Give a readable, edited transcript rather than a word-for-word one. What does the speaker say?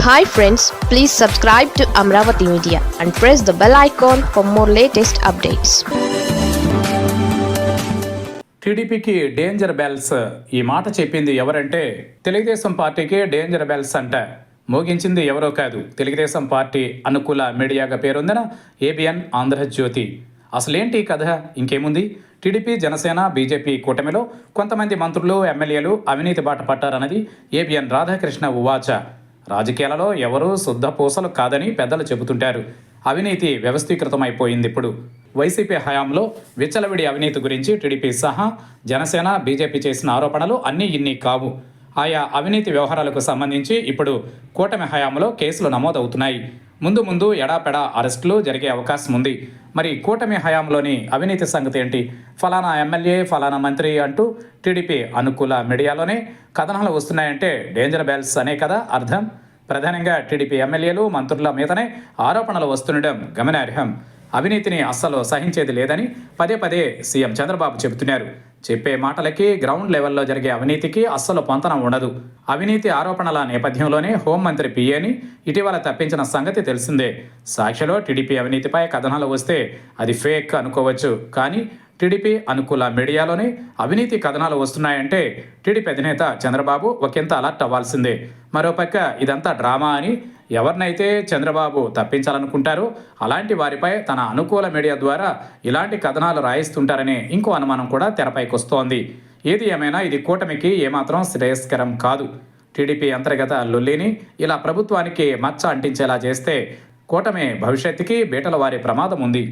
Hi friends, please subscribe to Amravati Media and press the bell icon for more latest updates. టీడీపీకి danger bells. ఈ మాట చెప్పింది ఎవరంటే తెలుగుదేశం పార్టీకి డేంజర్ బెల్స్ అంట. మోగించింది ఎవరో కాదు, తెలుగుదేశం పార్టీ అనుకూల మీడియాగా పేరొందిన ఏబిఎన్ ఆంధ్రజ్యోతి. అసలేంటి కథ? ఇంకేముంది, టీడీపీ జనసేన బీజేపీ కూటమిలో కొంతమంది మంత్రులు ఎమ్మెల్యేలు అవినీతి బాట పట్టారన్నది ఏబిఎన్ రాధాకృష్ణ ఉవాచ. రాజకీయాలలో ఎవరూ శుద్ధ పూసలు కాదని పెద్దలు చెబుతుంటారు. అవినీతి వ్యవస్థీకృతమైపోయింది. ఇప్పుడు వైసీపీ హయాంలో విచ్చలవిడి అవినీతి గురించి టీడీపీ సహా జనసేన బీజేపీ చేసిన ఆరోపణలు అన్నీ ఇన్ని కావు. ఆయా అవినీతి వ్యవహారాలకు సంబంధించి ఇప్పుడు కూటమి హయాంలో కేసులు నమోదవుతున్నాయి. ముందు ముందు ఎడాపెడా అరెస్టులు జరిగే అవకాశం ఉంది. మరి కూటమి హయాంలోని అవినీతి సంగతి ఏంటి? ఫలానా ఎమ్మెల్యే, ఫలానా మంత్రి అంటూ టీడీపీ అనుకూల మీడియాలోనే కథనాలు వస్తున్నాయంటే డేంజర్ బెల్స్ అనే కదా అర్థం. ప్రధానంగా టీడీపీ ఎమ్మెల్యేలు, మంత్రుల మీదనే ఆరోపణలు వస్తుండడం గమనార్హం. అవినీతిని అస్సలు సహించేది లేదని పదే పదే సీఎం చంద్రబాబు చెబుతున్నారు. చెప్పే మాటలకి గ్రౌండ్ లెవెల్లో జరిగే అవినీతికి అస్సలు పొంతన ఉండదు. అవినీతి ఆరోపణల నేపథ్యంలోనే హోంమంత్రి పిఏని ఇటీవల తప్పించిన సంగతి తెలిసిందే. సాక్షిలో టీడీపీ అవినీతిపై కథనాలు వస్తే అది ఫేక్ అనుకోవచ్చు. కానీ టీడీపీ అనుకూల మీడియాలోనే అవినీతి కథనాలు వస్తున్నాయంటే టీడీపీ అధినేత చంద్రబాబు ఒకంత అలర్ట్ అవ్వాల్సిందే. మరోపక్క ఇదంతా డ్రామా అని ఎవరినైతే చంద్రబాబు తప్పించాలనుకుంటారో అలాంటి వారిపై తన అనుకూల మీడియా ద్వారా ఇలాంటి కథనాలు రాయిస్తుంటారనే ఇంకో అనుమానం కూడా తెరపైకి వస్తోంది. ఏది ఏమైనా ఇది కూటమికి ఏమాత్రం శ్రేయస్కరం కాదు. టీడీపీ అంతర్గత లొల్లిని ఇలా ప్రభుత్వానికి మచ్చ అంటించేలా చేస్తే కూటమి భవిష్యత్తుకి బీటల వారే ప్రమాదం ఉంది.